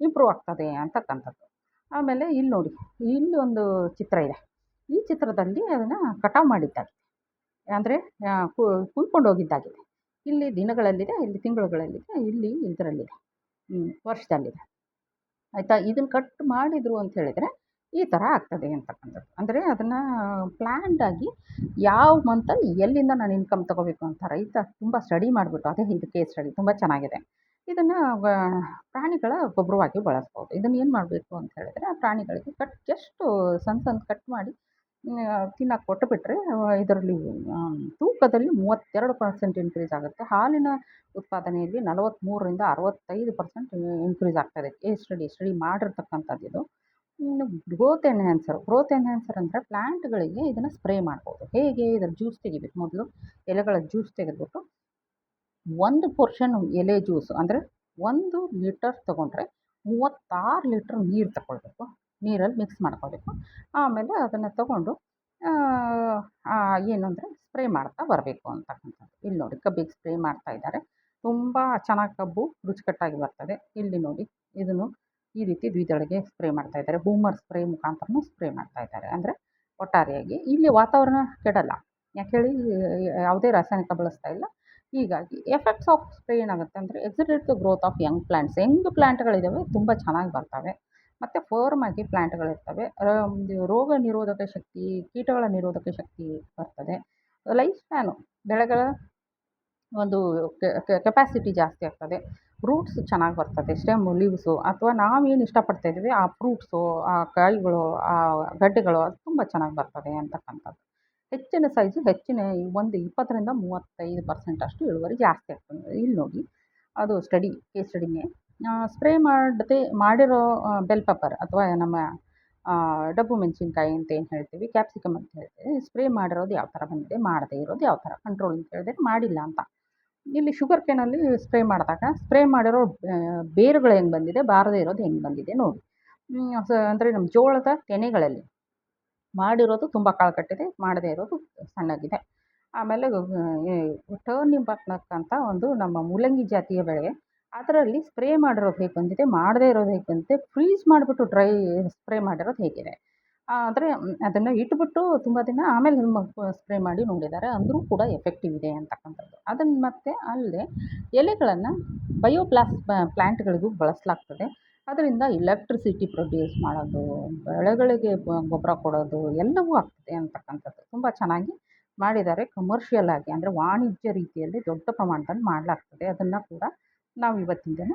ಇಂಪ್ರೂವ್ ಆಗ್ತದೆ ಅಂತಕ್ಕಂಥದ್ದು. ಆಮೇಲೆ ಇಲ್ಲಿ ನೋಡಿ, ಇಲ್ಲಿ ಒಂದು ಚಿತ್ರ ಇದೆ. ಈ ಚಿತ್ರದಲ್ಲಿ ಅದನ್ನು ಕಟಾವು ಮಾಡಿದ್ದಾಗಿದೆ, ಅಂದರೆ ಕುಯ್ಕೊಂಡು ಹೋಗಿದ್ದಾಗಿದೆ. ಇಲ್ಲಿ ದಿನಗಳಲ್ಲಿದೆ, ಇಲ್ಲಿ ತಿಂಗಳುಗಳಲ್ಲಿದೆ, ಇಲ್ಲಿ ಇದರಲ್ಲಿದೆ, ವರ್ಷದಲ್ಲಿದೆ. ಆಯಿತಾ? ಇದನ್ನು ಕಟ್ ಮಾಡಿದರು ಅಂತ ಹೇಳಿದರೆ ಈ ಥರ ಆಗ್ತದೆ ಅಂತಕ್ಕಂಥದ್ದು. ಅಂದರೆ ಅದನ್ನು ಪ್ಲ್ಯಾನ್ಡಾಗಿ ಯಾವ ಮಂತಲ್ಲಿ ಎಲ್ಲಿಂದ ನಾನು ಇನ್ಕಮ್ ತೊಗೋಬೇಕು ಅಂತ ರೈತ ತುಂಬ ಸ್ಟಡಿ ಮಾಡಿಬಿಟ್ಟು, ಅದೇ ಇದು ಕೇಸ್ ಸ್ಟಡಿ ತುಂಬ ಚೆನ್ನಾಗಿದೆ. ಇದನ್ನು ಪ್ರಾಣಿಗಳ ಗೊಬ್ಬರವಾಗಿ ಬಳಸ್ಬೋದು. ಇದನ್ನು ಏನು ಮಾಡಬೇಕು ಅಂತ ಹೇಳಿದ್ರೆ, ಪ್ರಾಣಿಗಳಿಗೆ ಜಸ್ಟು ಸಣ್ಣ ಕಟ್ ಮಾಡಿ ತಿನ್ನೋಕೆ ಕೊಟ್ಟುಬಿಟ್ರೆ ಇದರಲ್ಲಿ ತೂಕದಲ್ಲಿ 32% ಇನ್ಕ್ರೀಸ್ ಆಗುತ್ತೆ. ಹಾಲಿನ ಉತ್ಪಾದನೆಯಲ್ಲಿ 43ರಿಂದ 65% ಇನ್ಕ್ರೀಸ್ ಆಗ್ತದೆ. ಕೇಸ್ ಸ್ಟಡಿ ಮಾಡಿರ್ತಕ್ಕಂಥದ್ದು ಇದು. ಇನ್ನು ಗ್ರೋತ್ ಎನ್ಹ್ಯಾನ್ಸರ್ ಅಂದರೆ ಪ್ಲ್ಯಾಂಟ್ಗಳಿಗೆ ಇದನ್ನು ಸ್ಪ್ರೇ ಮಾಡ್ಬೋದು. ಹೇಗೆ? ಇದರ ಜ್ಯೂಸ್ ತೆಗಿಬೇಕು. ಮೊದಲು ಎಲೆಗಳ ಜ್ಯೂಸ್ ತೆಗೆದುಬಿಟ್ಟು 1 ಪೋರ್ಷನ್ ಎಲೆ ಜ್ಯೂಸು, ಅಂದರೆ 1 ಲೀಟರ್ ತೊಗೊಂಡ್ರೆ 36 ಲೀಟ್ರ್ ನೀರು ತಗೊಳ್ಬೇಕು. ನೀರಲ್ಲಿ ಮಿಕ್ಸ್ ಮಾಡ್ಕೋಬೇಕು. ಆಮೇಲೆ ಅದನ್ನು ತಗೊಂಡು ಏನು ಅಂದರೆ ಸ್ಪ್ರೇ ಮಾಡ್ತಾ ಬರಬೇಕು ಅಂತಕ್ಕಂಥದ್ದು. ಇಲ್ಲಿ ನೋಡಿ, ಕಬ್ಬಿಗೆ ಸ್ಪ್ರೇ ಮಾಡ್ತಾ ಇದ್ದಾರೆ. ತುಂಬ ಚೆನ್ನಾಗಿ ಕಬ್ಬು ರುಚಿಕಟ್ಟಾಗಿ ಬರ್ತದೆ. ಇಲ್ಲಿ ನೋಡಿ, ಇದನ್ನು ಈ ರೀತಿ ದ್ವಿದಳಿಗೆ ಸ್ಪ್ರೇ ಮಾಡ್ತಾ ಇದ್ದಾರೆ. ಬೂಮರ್ ಸ್ಪ್ರೇ ಮುಖಾಂತರನೂ ಸ್ಪ್ರೇ ಮಾಡ್ತಾ ಇದ್ದಾರೆ. ಅಂದರೆ ಒಟ್ಟಾರೆಯಾಗಿ ಇಲ್ಲಿ ವಾತಾವರಣ ಕೆಡಲ್ಲ. ಯಾಕೆ ಹೇಳಿ, ಯಾವುದೇ ರಾಸಾಯನಿಕ ಬಳಸ್ತಾ ಇಲ್ಲ. ಹೀಗಾಗಿ ಎಫೆಕ್ಟ್ಸ್ ಆಫ್ ಸ್ಪ್ರೇ ಏನಾಗುತ್ತೆ ಅಂದರೆ accelerate the growth of young plants. ಪ್ಲ್ಯಾಂಟ್ಗಳಿದ್ದಾವೆ, ತುಂಬ ಚೆನ್ನಾಗಿ ಬರ್ತವೆ. ಮತ್ತು ಫರ್ಮ್ ಆಗಿ ಪ್ಲ್ಯಾಂಟ್ಗಳಿರ್ತವೆ. ರೋಗ ನಿರೋಧಕ ಶಕ್ತಿ, ಕೀಟಗಳ ನಿರೋಧಕ ಶಕ್ತಿ ಬರ್ತದೆ. ಲೈಫ್ ಸ್ಪ್ಯಾನು, ಬೆಳೆಗಳ ಒಂದು ಕೆಪಾಸಿಟಿ ಜಾಸ್ತಿ ಆಗ್ತದೆ. ರೂಟ್ಸ್ ಚೆನ್ನಾಗಿ ಬರ್ತದೆ. ಸ್ಟೆಮ್ಮು, ಲೀವ್ಸು, ಅಥವಾ ನಾವೇನು ಇಷ್ಟಪಡ್ತಾಯಿದ್ದೀವಿ ಆ ಫ್ರೂಟ್ಸು, ಆ ಕಾಯಿಗಳು, ಆ ಗಡ್ಡೆಗಳು ಅದು ತುಂಬ ಚೆನ್ನಾಗಿ ಬರ್ತದೆ ಅಂತಕ್ಕಂಥದ್ದು. ಹೆಚ್ಚಿನ ಸೈಜು, ಒಂದು 20ರಿಂದ 35% ಅಷ್ಟು ಇಳುವರಿ ಜಾಸ್ತಿ ಆಗ್ತದೆ. ಇಲ್ಲಿ ನೋಡಿ, ಅದು ಕೇಸ್ ಸ್ಟಡಿನೇ. ಸ್ಪ್ರೇ ಮಾಡಿರೋ ಬೆಲ್ ಪೆಪ್ಪರ್ ಅಥವಾ ನಮ್ಮ ಡಬ್ಬು ಮೆಣಸಿನ್ಕಾಯಿ ಅಂತ ಏನು ಹೇಳ್ತೀವಿ, ಕ್ಯಾಪ್ಸಿಕಮ್ ಅಂತ ಹೇಳ್ತೀವಿ, ಸ್ಪ್ರೇ ಮಾಡಿರೋದು ಯಾವ ಥರ ಬಂದಿದೆ, ಮಾಡದೇ ಇರೋದು ಯಾವ ಥರ, ಕಂಟ್ರೋಲ್ ಅಂತ ಹೇಳಿದ್ರೆ ಮಾಡಿಲ್ಲ ಅಂತ. ಇಲ್ಲಿ ಶುಗರ್ ಕೇನಲ್ಲಿ ಸ್ಪ್ರೇ ಮಾಡಿದಾಗ ಸ್ಪ್ರೇ ಮಾಡಿರೋ ಬೇರುಗಳು ಹೆಂಗೆ ಬಂದಿದೆ, ಬಾರದೇ ಇರೋದು ಹೆಂಗೆ ಬಂದಿದೆ ನೋಡಿ. ಅಂದರೆ ನಮ್ಮ ಜೋಳದ ತೆನೆಗಳಲ್ಲಿ ಮಾಡಿರೋದು ತುಂಬ ಕಾಳು ಮಾಡದೇ ಇರೋದು ಸಣ್ಣಗಿದೆ. ಆಮೇಲೆ ಟರ್ನಿಂಬಕ್ ಅಂತ ಒಂದು ನಮ್ಮ ಮೂಲಂಗಿ ಜಾತಿಯ ಬೆಳೆ, ಅದರಲ್ಲಿ ಸ್ಪ್ರೇ ಮಾಡಿರೋದು ಹೇಗೆ ಬಂದಿದೆ, ಮಾಡದೇ ಇರೋದು ಹೇಗೆ ಬಂದಿದೆ, ಫ್ರೀಸ್ ಮಾಡಿಬಿಟ್ಟು ಸ್ಪ್ರೇ ಮಾಡಿರೋದು ಹೇಗಿದೆ. ಆದರೆ ಅದನ್ನು ಇಟ್ಬಿಟ್ಟು ತುಂಬ ದಿನ ಆಮೇಲೆ ಸ್ಪ್ರೇ ಮಾಡಿ ನೋಡಿದ್ದಾರೆ. ಅಂದರೂ ಕೂಡ ಎಫೆಕ್ಟಿವ್ ಇದೆ ಅಂತಕ್ಕಂಥದ್ದು. ಅದನ್ನು ಮತ್ತೆ ಅಲ್ಲದೆ ಎಲೆಗಳನ್ನು ಪ್ಲ್ಯಾಂಟ್ಗಳಿಗೂ ಬಳಸಲಾಗ್ತದೆ. ಅದರಿಂದ ಎಲೆಕ್ಟ್ರಿಸಿಟಿ ಪ್ರೊಡ್ಯೂಸ್ ಮಾಡೋದು, ಬೆಳೆಗಳಿಗೆ ಗೊಬ್ಬರ ಕೊಡೋದು ಎಲ್ಲವೂ ಆಗ್ತದೆ ಅಂತಕ್ಕಂಥದ್ದು. ತುಂಬ ಚೆನ್ನಾಗಿ ಮಾಡಿದ್ದಾರೆ. ಕಮರ್ಷಿಯಲ್ ಆಗಿ, ಅಂದರೆ ವಾಣಿಜ್ಯ ರೀತಿಯಲ್ಲಿ ದೊಡ್ಡ ಪ್ರಮಾಣದಲ್ಲಿ ಮಾಡಲಾಗ್ತದೆ. ಅದನ್ನು ಕೂಡ ನಾವು ಇವತ್ತಿನ ದಿನ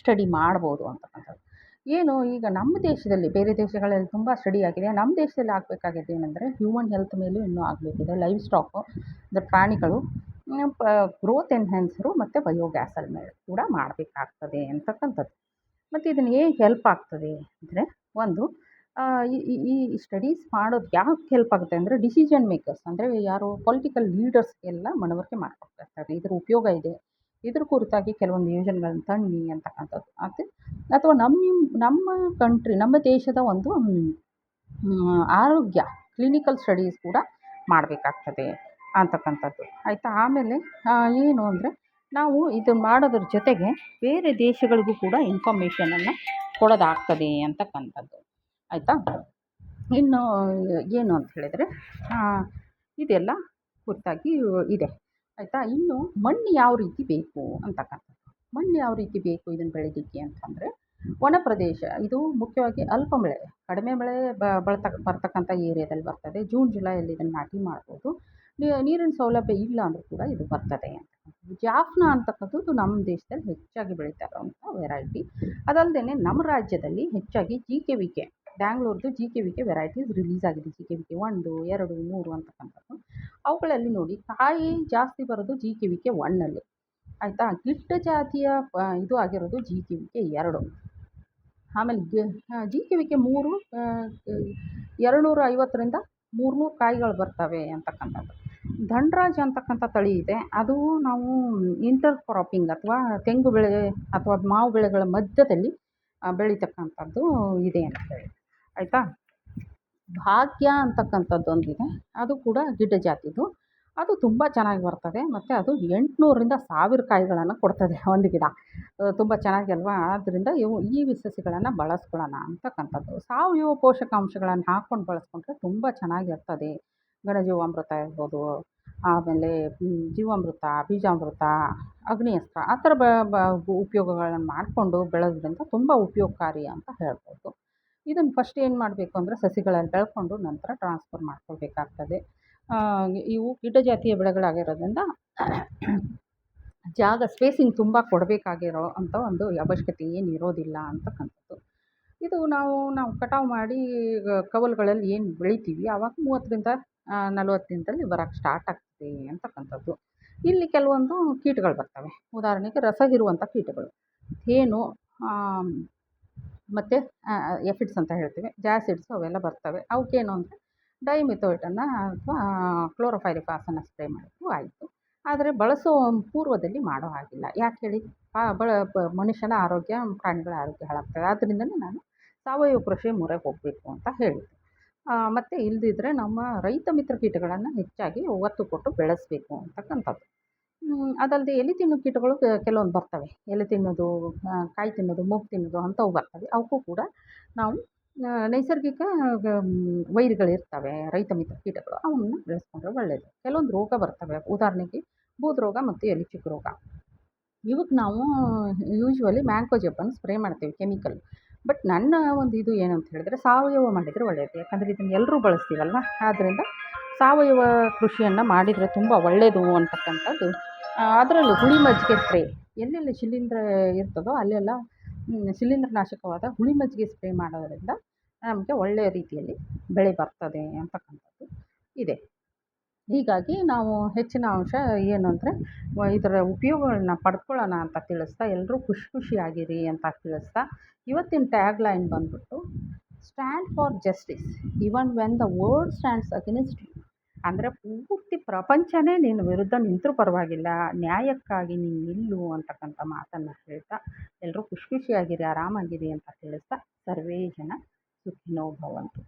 ಸ್ಟಡಿ ಮಾಡ್ಬೋದು ಅಂತಕ್ಕಂಥದ್ದು. ಏನು ಈಗ ನಮ್ಮ ದೇಶದಲ್ಲಿ, ಬೇರೆ ದೇಶಗಳಲ್ಲಿ ತುಂಬ ಸ್ಟಡಿ ಆಗಿದೆ. ನಮ್ಮ ದೇಶದಲ್ಲಿ ಆಗಬೇಕಾಗಿದ್ದು ಏನಂದರೆ ಹ್ಯೂಮನ್ ಹೆಲ್ತ್ ಮೇಲೂ ಇನ್ನೂ ಆಗಬೇಕಿದೆ. ಲೈವ್ ಸ್ಟಾಕು ಅಂದರೆ ಪ್ರಾಣಿಗಳು, ಪ ಗ್ರೋತ್ ಎನ್‌ಹ್ಯಾನ್ಸರು ಮತ್ತು ಬಯೋಗ್ಯಾಸಲ್ ಮೇಲೆ ಕೂಡ ಮಾಡಬೇಕಾಗ್ತದೆ ಅಂತಕ್ಕಂಥದ್ದು. ಮತ್ತು ಇದನ್ನು ಹೇಗೆ ಹೆಲ್ಪ್ ಆಗ್ತದೆ ಅಂದರೆ, ಒಂದು ಈ ಈ ಈ ಸ್ಟಡೀಸ್ ಮಾಡೋದು ಯಾಕೆ ಹೆಲ್ಪ್ ಆಗುತ್ತೆ ಅಂದರೆ, ಡಿಸಿಷನ್ ಮೇಕರ್ಸ್ ಅಂದರೆ ಯಾರು ಪೊಲಿಟಿಕಲ್ ಲೀಡರ್ಸ್ಗೆಲ್ಲ ಮನವರಿಕೆ ಮಾಡಿಕೊಡ್ತಾ ಇದ್ರ ಉಪಯೋಗ ಇದೆ. ಇದ್ರ ಕುರಿತಾಗಿ ಕೆಲವೊಂದು ಯೋಜನೆಗಳನ್ನ ತನ್ನಿ ಅಂತಕ್ಕಂಥದ್ದು. ಅಥವಾ ನಮ್ಮ ಕಂಟ್ರಿ, ನಮ್ಮ ದೇಶದ ಒಂದು ಆರೋಗ್ಯ ಕ್ಲಿನಿಕಲ್ ಸ್ಟಡೀಸ್ ಕೂಡ ಮಾಡಬೇಕಾಗ್ತದೆ ಅಂತಕ್ಕಂಥದ್ದು. ಆಯಿತಾ? ಆಮೇಲೆ ಏನು ಅಂದರೆ, ನಾವು ಇದನ್ನು ಮಾಡೋದ್ರ ಜೊತೆಗೆ ಬೇರೆ ದೇಶಗಳಿಗೂ ಕೂಡ ಇನ್ಫಾರ್ಮೇಷನನ್ನು ಕೊಡೋದಾಗ್ತದೆ ಅಂತಕ್ಕಂಥದ್ದು. ಆಯಿತಾ? ಇನ್ನು ಏನು ಅಂತ ಹೇಳಿದರೆ, ಇದೆಲ್ಲ ಕುರಿತಾಗಿ ಇದೆ. ಆಯಿತಾ? ಇನ್ನು ಮಣ್ಣು ಯಾವ ರೀತಿ ಬೇಕು ಅಂತಕ್ಕಂಥದ್ದು. ಮಣ್ಣು ಯಾವ ರೀತಿ ಬೇಕು ಇದನ್ನು ಬೆಳೀಲಿಕ್ಕೆ ಅಂತಂದರೆ, ಒಣ ಪ್ರದೇಶ ಇದು ಮುಖ್ಯವಾಗಿ ಅಲ್ಪ ಮಳೆ, ಕಡಿಮೆ ಮಳೆ ಬರ್ತಕ್ಕಂಥ ಏರಿಯಾದಲ್ಲಿ ಬರ್ತದೆ. ಜೂನ್ ಜುಲೈಯಲ್ಲಿ ಇದನ್ನು ನಾಟಿ ಮಾಡ್ಬೋದು. ನೀರಿನ ಸೌಲಭ್ಯ ಇಲ್ಲ ಅಂದರೂ ಕೂಡ ಇದು ಬರ್ತದೆ ಅಂತಕ್ಕಂಥದ್ದು. ಜಾಫ್ನ ಅಂತಕ್ಕಂಥದ್ದು ನಮ್ಮ ದೇಶದಲ್ಲಿ ಹೆಚ್ಚಾಗಿ ಬೆಳೀತಾ ಇರೋವಂಥ ವೆರೈಟಿ. ಅದಲ್ಲದೆ ನಮ್ಮ ರಾಜ್ಯದಲ್ಲಿ ಹೆಚ್ಚಾಗಿ GKVK, ಬ್ಯಾಂಗ್ಳೂರ್ದು GKVK ವೆರೈಟೀಸ್ ರಿಲೀಸ್ ಆಗಿದೆ. GKVK 1, 2, 3 ಅಂತಕ್ಕಂಥದ್ದು. ಅವುಗಳಲ್ಲಿ ನೋಡಿ, ಕಾಯಿ ಜಾಸ್ತಿ ಬರೋದು GKVK 1ನಲ್ಲಿ. ಆಯಿತಾ? ಗಿಡ್ಡ ಜಾತಿಯ ಇದು ಆಗಿರೋದು GKVK 2. ಆಮೇಲೆ GKVK 3 250ರಿಂದ 300 ಕಾಯಿಗಳು ಬರ್ತವೆ ಅಂತಕ್ಕಂಥದ್ದು. ಧನ್ರಾಜ್ ಅಂತಕ್ಕಂಥ ತಳಿ ಇದೆ. ಅದು ನಾವು ಇಂಟರ್ ಕ್ರಾಪಿಂಗ್ ಅಥವಾ ತೆಂಗು ಬೆಳೆ ಅಥವಾ ಮಾವು ಬೆಳೆಗಳ ಮಧ್ಯದಲ್ಲಿ ಬೆಳೀತಕ್ಕಂಥದ್ದು ಇದೆ ಅಂತ ಹೇಳಿ. ಆಯಿತಾ? ಭಾಗ್ಯ ಅಂತಕ್ಕಂಥದ್ದೊಂದಿದೆ. ಅದು ಕೂಡ ಗಿಡ್ಡ ಜಾತಿದು. ಅದು ತುಂಬ ಚೆನ್ನಾಗಿ ಬರ್ತದೆ ಮತ್ತು ಅದು 800ರಿಂದ 1000 ಕಾಯಿಗಳನ್ನು ಕೊಡ್ತದೆ ಒಂದು ಗಿಡ. ತುಂಬ ಚೆನ್ನಾಗಿ ಅಲ್ವಾ? ಆದ್ದರಿಂದ ಈ ಸಸಿಗಳನ್ನು ಬಳಸ್ಕೊಳ್ಳೋಣ ಅಂತಕ್ಕಂಥದ್ದು. ಸಾವಯವ ಪೋಷಕಾಂಶಗಳನ್ನು ಹಾಕ್ಕೊಂಡು ಬಳಸ್ಕೊಂಡ್ರೆ ತುಂಬ ಚೆನ್ನಾಗಿರ್ತದೆ. ಘನಜೀವಾಮೃತ ಇರ್ಬೋದು, ಆಮೇಲೆ ಜೀವಾಮೃತ, ಬೀಜಾಮೃತ, ಅಗ್ನಿ ಅಸ್ತ್ರ, ಆ ಥರ ಉಪಯೋಗಗಳನ್ನು ಮಾಡಿಕೊಂಡು ಬೆಳೆದ್ರಿಂದ ತುಂಬ ಉಪಯೋಗಕಾರಿ ಅಂತ ಹೇಳ್ಬೋದು. ಇದನ್ನು ಫಸ್ಟ್ ಏನು ಮಾಡಬೇಕು ಅಂದರೆ, ಸಸಿಗಳನ್ನು ಬೆಳ್ಕೊಂಡು ನಂತರ ಟ್ರಾನ್ಸ್ಫರ್ ಮಾಡ್ಕೊಳ್ಬೇಕಾಗ್ತದೆ. ಇವು ಗಿಡ್ಡ ಜಾತಿಯ ಬೆಳೆಗಳಾಗಿರೋದ್ರಿಂದ ಜಾಗ ಸ್ಪೇಸಿಂಗ್ ತುಂಬ ಕೊಡಬೇಕಾಗಿರೋ ಅಂಥ ಒಂದು ಅವಶ್ಯಕತೆ ಏನು ಇರೋದಿಲ್ಲ ಅಂತಕ್ಕಂಥದ್ದು. ಇದು ನಾವು ಕಟಾವು ಮಾಡಿ ಕವಲುಗಳಲ್ಲಿ ಏನು ಬೆಳಿತೀವಿ ಆವಾಗ 30ರಿಂದ 40 ದಿನದಲ್ಲಿ ಬರೋಕ್ಕೆ ಸ್ಟಾರ್ಟ್ ಆಗ್ತದೆ ಅಂತಕ್ಕಂಥದ್ದು. ಇಲ್ಲಿ ಕೆಲವೊಂದು ಕೀಟಗಳು ಬರ್ತವೆ. ಉದಾಹರಣೆಗೆ ರಸ ಹೀರುವಂಥ ಕೀಟಗಳು, ಏನು ಮತ್ತು ಎಫಿಡ್ಸ್ ಅಂತ ಹೇಳ್ತೀವಿ, ಜಾಸಿಡ್ಸು ಅವೆಲ್ಲ ಬರ್ತವೆ. ಅವಕ್ಕೇನು ಅಂದರೆ ಡೈಮಿಥೋಯೇಟನ್ನು ಅಥವಾ ಕ್ಲೋರೋಫೈರಿಫಾಸನ್ನು ಸ್ಪ್ರೇ ಮಾಡಿದ್ರು ಆಯಿತು. ಆದರೆ ಬಳಸೋ ಪೂರ್ವದಲ್ಲಿ ಮಾಡೋ ಹಾಗಿಲ್ಲ. ಯಾಕೆ ಹೇಳಿ? ಮನುಷ್ಯನ ಆರೋಗ್ಯ, ಪ್ರಾಣಿಗಳ ಆರೋಗ್ಯ ಹಾಳಾಗ್ತದೆ. ಆದ್ದರಿಂದಲೇ ನಾನು ಸಾವಯವ ಕೃಷಿ ಮೊರೆಗೆ ಹೋಗಬೇಕು ಅಂತ ಹೇಳಿದ್ದು. ಮತ್ತು ಇಲ್ಲದಿದ್ದರೆ ನಮ್ಮ ರೈತ ಮಿತ್ರ ಕೀಟಗಳನ್ನು ಹೆಚ್ಚಾಗಿ ಒತ್ತು ಕೊಟ್ಟು ಬೆಳೆಸಬೇಕು ಅಂತಕ್ಕಂಥದ್ದು. ಅದಲ್ಲದೆ ಎಲೆ ತಿನ್ನೋ ಕೀಟಗಳು ಕೆಲವೊಂದು ಬರ್ತವೆ. ಎಲೆ ತಿನ್ನೋದು, ಕಾಯಿ ತಿನ್ನೋದು, ಮೂಗು ತಿನ್ನೋದು ಅಂಥವು ಬರ್ತವೆ. ಅವಕ್ಕೂ ಕೂಡ ನಾವು ನೈಸರ್ಗಿಕ ವೈರಿಗಳಿರ್ತವೆ, ರೈತ ಮಿತ್ರ ಕೀಟಗಳು. ಅವನ್ನ ಬೆಳೆಸ್ಕೊಂಡ್ರೆ ಒಳ್ಳೆಯದು. ಕೆಲವೊಂದು ರೋಗ ಬರ್ತವೆ. ಉದಾಹರಣೆಗೆ ಬೂದುರೋಗ ಮತ್ತು ಎಲೆ ಚುಕ್ಕಿ ರೋಗ. ಇವಕ್ಕೆ ನಾವು ಯೂಶ್ವಲಿ ಮ್ಯಾಂಕೋಜೆಬನ್ನು ಸ್ಪ್ರೇ ಮಾಡ್ತೀವಿ, ಕೆಮಿಕಲ್. ಬಟ್ ನನ್ನ ಒಂದು ಇದು ಏನು ಅಂತ ಹೇಳಿದ್ರೆ, ಸಾವಯವ ಮಾಡಿದರೆ ಒಳ್ಳೆಯದು. ಯಾಕಂದರೆ ಇದನ್ನು ಎಲ್ಲರೂ ಬಳಸ್ತೀವಲ್ವ. ಆದ್ದರಿಂದ ಸಾವಯವ ಕೃಷಿಯನ್ನು ಮಾಡಿದರೆ ತುಂಬ ಒಳ್ಳೆಯದು ಅಂತಕ್ಕಂಥದ್ದು. ಅದರಲ್ಲೂ ಹುಳಿ ಮಜ್ಜಿಗೆ ಸ್ಪ್ರೇ, ಎಲ್ಲೆಲ್ಲಿ ಶಿಲೀಂಧ್ರ ಇರ್ತದೋ ಅಲ್ಲೆಲ್ಲ ಶಿಲೀಂಧ್ರನಾಶಕವಾದ ಹುಳಿ ಮಜ್ಜಿಗೆ ಸ್ಪ್ರೇ ಮಾಡೋದರಿಂದ ನಮಗೆ ಒಳ್ಳೆಯ ರೀತಿಯಲ್ಲಿ ಬೆಳೆ ಬರ್ತದೆ ಅಂತಕ್ಕಂಥದ್ದು ಇದೆ. ಹೀಗಾಗಿ ನಾವು ಹೆಚ್ಚಿನ ಅಂಶ ಏನು ಅಂದರೆ, ಇದರ ಉಪಯೋಗಗಳನ್ನ ಪಡ್ಕೊಳ್ಳೋಣ ಅಂತ ತಿಳಿಸ್ತಾ, ಎಲ್ಲರೂ ಖುಷಿಯಾಗಿರಿ ಅಂತ ತಿಳಿಸ್ತಾ, ಇವತ್ತಿನ ಟ್ಯಾಗ್ ಲೈನ್ ಬಂದ್ಬಿಟ್ಟು, stand for justice even when the world stands against you. ಅಂದರೆ ಪೂರ್ತಿ ಪ್ರಪಂಚನೇ ನಿನ್ನ ವಿರುದ್ಧ ನಿಂತರೂ ಪರವಾಗಿಲ್ಲ, ನ್ಯಾಯಕ್ಕಾಗಿ ನೀನು ನಿಲ್ಲು ಅಂತಕ್ಕಂಥ ಮಾತನ್ನು ಹೇಳ್ತಾ, ಎಲ್ಲರೂ ಖುಷಿಯಾಗಿರಿ, ಆರಾಮಾಗಿರಿ ಅಂತ ತಿಳಿಸ್ತಾ, ಸರ್ವೇ ಜನ ಸುಖಿನೋ ಭವಂತು.